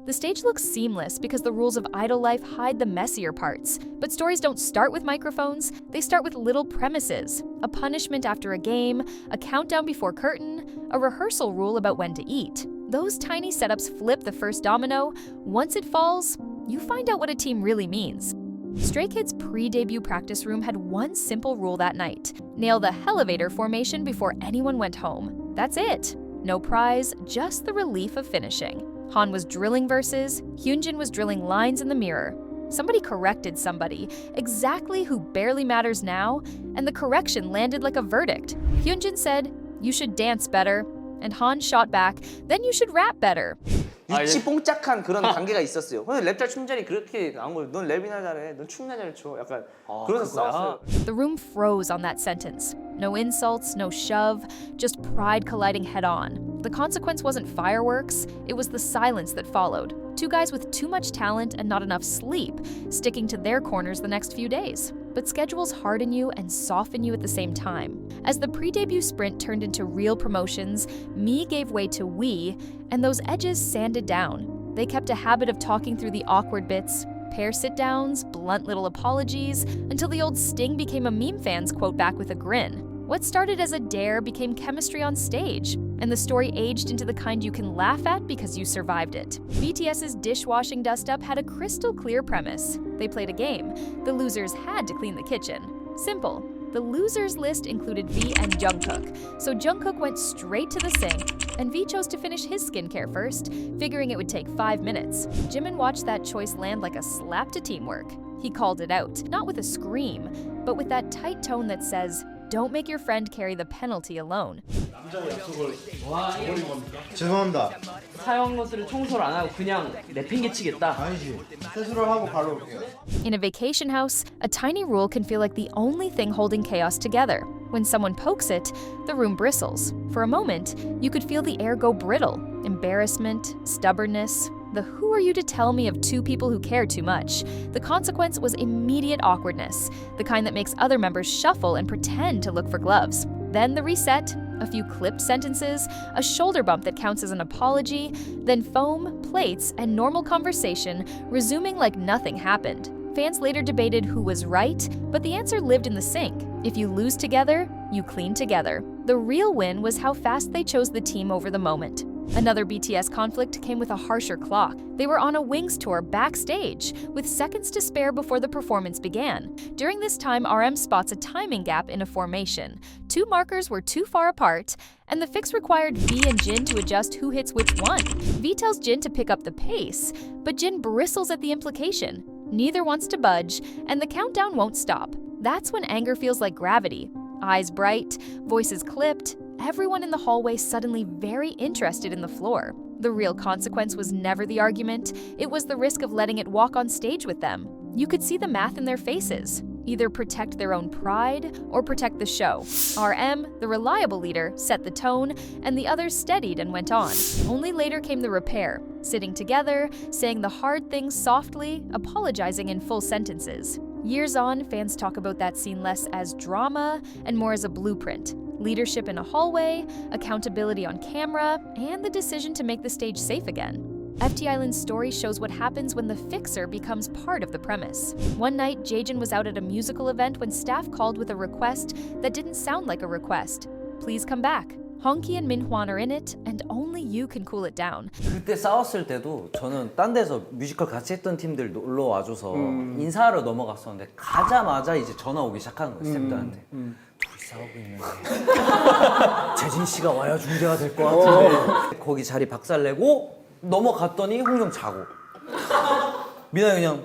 The stage looks seamless because the rules of idol life hide the messier parts. But stories don't start with microphones, they start with little premises. A punishment after a game, a countdown before curtain, a rehearsal rule about when to eat. Those tiny setups flip the first domino. Once it falls, you find out what a team really means. Stray Kids' pre-debut practice room had one simple rule that night: nail the elevator formation before anyone went home. That's it. No prize, just the relief of finishing. Han was drilling verses, Hyunjin was drilling lines in the mirror. Somebody corrected somebody, exactly who barely matters now, and the correction landed like a verdict. Hyunjin said, "You should dance better," and Han shot back, "Then you should rap better." 유치 뽕짝한 그런 관계가 있었어요. 근데 랩잘 춤자리 그렇게 나온 거예요. 넌 랩이나 잘해, 넌 춤이나 잘 춰. 약간 그래서 싸웠어요. The room froze on that sentence. No insults, no shove, just pride colliding head-on. The consequence wasn't fireworks, it was the silence that followed. Two guys with too much talent and not enough sleep, sticking to their corners the next few days. But schedules harden you and soften you at the same time. As the pre-debut sprint turned into real promotions, me gave way to we, and those edges sanded down. They kept a habit of talking through the awkward bits, pair sit-downs, blunt little apologies, until the old sting became a meme fan's quote back with a grin. What started as a dare became chemistry on stage, and the story aged into the kind you can laugh at because you survived it. BTS's dishwashing dust-up had a crystal clear premise. They played a game. The losers had to clean the kitchen. Simple. The losers list included V and Jungkook, so Jungkook went straight to the sink, and V chose to finish his skincare first, figuring it would take 5 minutes. Jimin watched that choice land like a slap to teamwork. He called it out, not with a scream, but with that tight tone that says, "Don't make your friend carry the penalty alone." 죄송합니다. 사용 것들을 청소를 안 하고 그냥 내팽개치겠다. 아니지. 세수를 하고 바로 올게요. In a vacation house, a tiny rule can feel like the only thing holding chaos together. When someone pokes it, the room bristles. For a moment, you could feel the air go brittle. Embarrassment, stubbornness. The "who are you to tell me" of two people who care too much. The consequence was immediate awkwardness, the kind that makes other members shuffle and pretend to look for gloves. Then the reset, a few clipped sentences, a shoulder bump that counts as an apology, then foam, plates, and normal conversation, resuming like nothing happened. Fans later debated who was right, but the answer lived in the sink. If you lose together, you clean together. The real win was how fast they chose the team over the moment. Another BTS conflict came with a harsher clock. They were on a Wings tour backstage, with seconds to spare before the performance began. During this time, RM spots a timing gap in a formation. Two markers were too far apart, and the fix required V and Jin to adjust who hits which one. V tells Jin to pick up the pace, but Jin bristles at the implication. Neither wants to budge, and the countdown won't stop. That's when anger feels like gravity. Eyes bright, voices clipped, everyone in the hallway suddenly very interested in the floor. The real consequence was never the argument, it was the risk of letting it walk on stage with them. You could see the math in their faces. Either protect their own pride or protect the show. RM, the reliable leader, set the tone, and the others steadied and went on. Only later came the repair, sitting together, saying the hard things softly, apologizing in full sentences. Years on, fans talk about that scene less as drama and more as a blueprint. Leadership in a hallway, accountability on camera, and the decision to make the stage safe again. FT Island's story shows what happens when the fixer becomes part of the premise. One night, Jaejin was out at a musical event when staff called with a request that didn't sound like a request. "Please come back. Hongki and Minhwan are in it, and only you can cool it down." 그때 싸웠을 때도 저는 딴 데서 뮤지컬 같이 했던 팀들 놀러 와줘서 인사하러 넘어갔었는데 가자마자 이제 전화 오기 시작하는 거예요, 스태프들한테. 둘이 싸우고 있는데 재진 씨가 와야 중재가 될 것 같은데 거기 자리 박살내고 넘어갔더니 홍경 자고 미나 그냥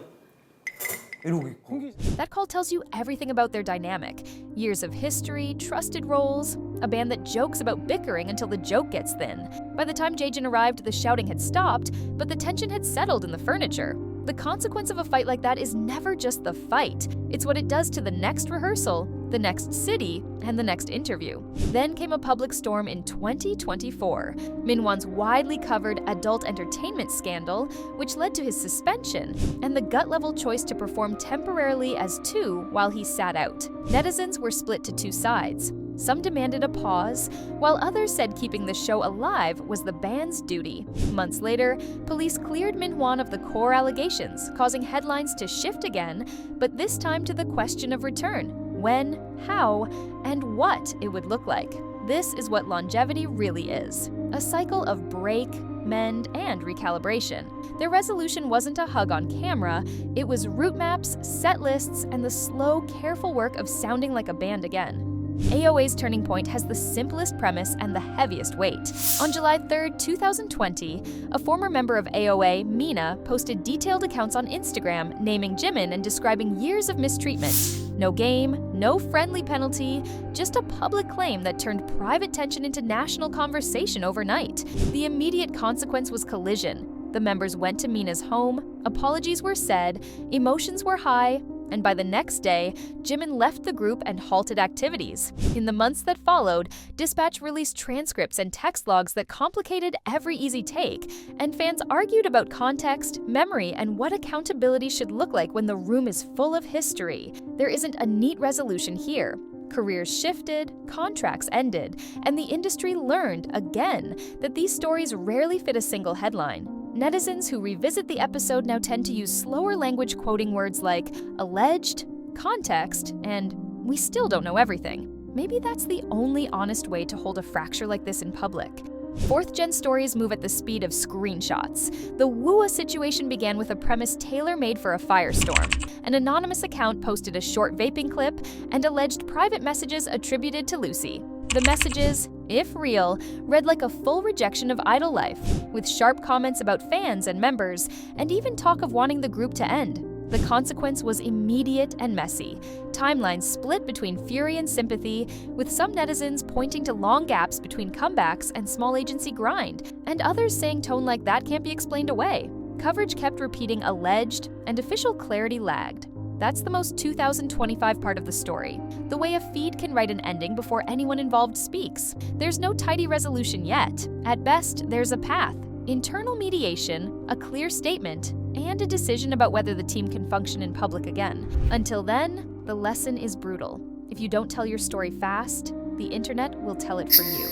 이러고 있고. That call tells you everything about their dynamic. Years of history, trusted roles, a band that jokes about bickering until the joke gets thin. By the time Jaejin arrived, the shouting had stopped, but the tension had settled in the furniture. The consequence of a fight like that is never just the fight. It's what it does to the next rehearsal, the next city, and the next interview. Then came a public storm in 2024. Minhwan's widely covered adult entertainment scandal, which led to his suspension, and the gut-level choice to perform temporarily as two while he sat out. Netizens were split to two sides. Some demanded a pause, while others said keeping the show alive was the band's duty. Months later, police cleared Minhwan of the core allegations, causing headlines to shift again, but this time to the question of return: when, how, and what it would look like. This is what longevity really is: a cycle of break, mend, and recalibration. Their resolution wasn't a hug on camera, it was route maps, set lists, and the slow, careful work of sounding like a band again. AOA's Turning Point has the simplest premise and the heaviest weight. On July 3, 2020, a former member of AOA, Mina, posted detailed accounts on Instagram naming Jimin and describing years of mistreatment. No game, no friendly penalty, just a public claim that turned private tension into national conversation overnight. The immediate consequence was collision. The members went to Mina's home, apologies were said, emotions were high, and by the next day, Jimin left the group and halted activities. In the months that followed, Dispatch released transcripts and text logs that complicated every easy take, and fans argued about context, memory, and what accountability should look like when the room is full of history. There isn't a neat resolution here. Careers shifted, contracts ended, and the industry learned, again, that these stories rarely fit a single headline. Netizens who revisit the episode now tend to use slower language, quoting words like alleged, context, and we still don't know everything. Maybe that's the only honest way to hold a fracture like this in public. Fourth-gen stories move at the speed of screenshots. The Wua situation began with a premise tailor-made for a firestorm. An anonymous account posted a short vaping clip and alleged private messages attributed to Lucy. The messages, if real, read like a full rejection of idol life, with sharp comments about fans and members, and even talk of wanting the group to end. The consequence was immediate and messy. Timelines split between fury and sympathy, with some netizens pointing to long gaps between comebacks and small agency grind, and others saying tone like that can't be explained away. Coverage kept repeating alleged, and official clarity lagged. That's the most 2025 part of the story. The way a feed can write an ending before anyone involved speaks. There's no tidy resolution yet. At best, there's a path: internal mediation, a clear statement, and a decision about whether the team can function in public again. Until then, the lesson is brutal. If you don't tell your story fast, the internet will tell it for you.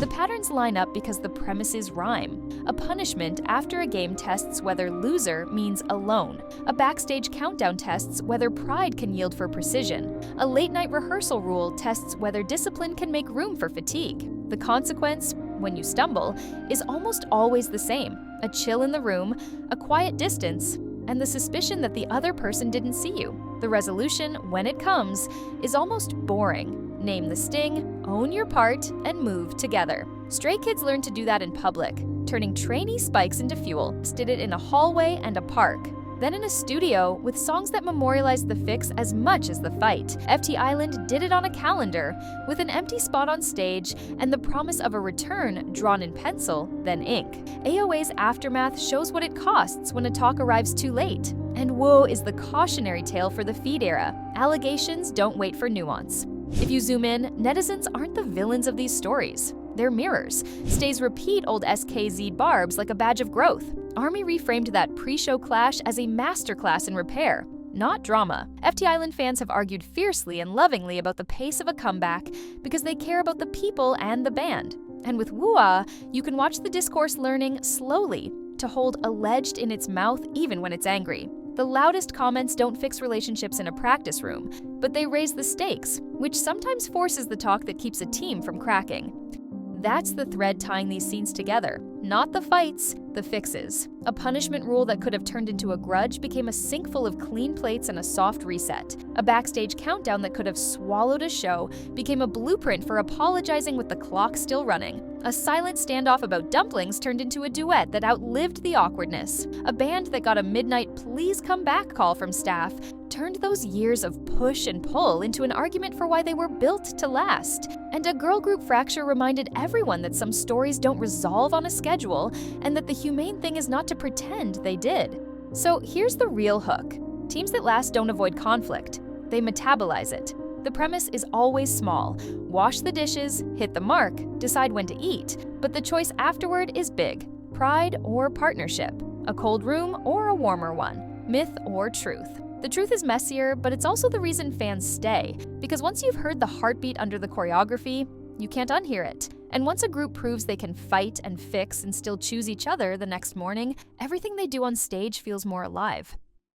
The patterns line up because the premises rhyme. A punishment after a game tests whether loser means alone. A backstage countdown tests whether pride can yield for precision. A late-night rehearsal rule tests whether discipline can make room for fatigue. The consequence, when you stumble, is almost always the same: a chill in the room, a quiet distance, and the suspicion that the other person didn't see you. The resolution, when it comes, is almost boring. Name the sting, own your part, and move together. Stray Kids learned to do that in public, turning trainee spikes into fuel. Did it in a hallway and a park. Then in a studio, with songs that memorialized the fix as much as the fight. FT Island did it on a calendar, with an empty spot on stage and the promise of a return drawn in pencil, then ink. AOA's Aftermath shows what it costs when a talk arrives too late. And woe is the cautionary tale for the feed era. Allegations don't wait for nuance. If you zoom in, netizens aren't the villains of these stories. They're mirrors. Stays repeat old SKZ barbs like a badge of growth. Army reframed that pre-show clash as a masterclass in repair, not drama. FT Island fans have argued fiercely and lovingly about the pace of a comeback because they care about the people and the band. And with Wua, you can watch the discourse learning slowly to hold alleged in its mouth even when it's angry. The loudest comments don't fix relationships in a practice room, but they raise the stakes, which sometimes forces the talk that keeps a team from cracking. That's the thread tying these scenes together. Not the fights, the fixes. A punishment rule that could have turned into a grudge became a sink full of clean plates and a soft reset. A backstage countdown that could have swallowed a show became a blueprint for apologizing with the clock still running. A silent standoff about dumplings turned into a duet that outlived the awkwardness. A band that got a midnight "please come back" call from staff turned those years of push and pull into an argument for why they were built to last. And a girl group fracture reminded everyone that some stories don't resolve on a schedule and that the humane thing is not to pretend they did. So here's the real hook. Teams that last don't avoid conflict. They metabolize it. The premise is always small. Wash the dishes, hit the mark, decide when to eat, but the choice afterward is big. Pride or partnership, a cold room or a warmer one, myth or truth. The truth is messier, but it's also the reason fans stay. Because once you've heard the heartbeat under the choreography, you can't unhear it. And once a group proves they can fight and fix and still choose each other the next morning, everything they do on stage feels more alive.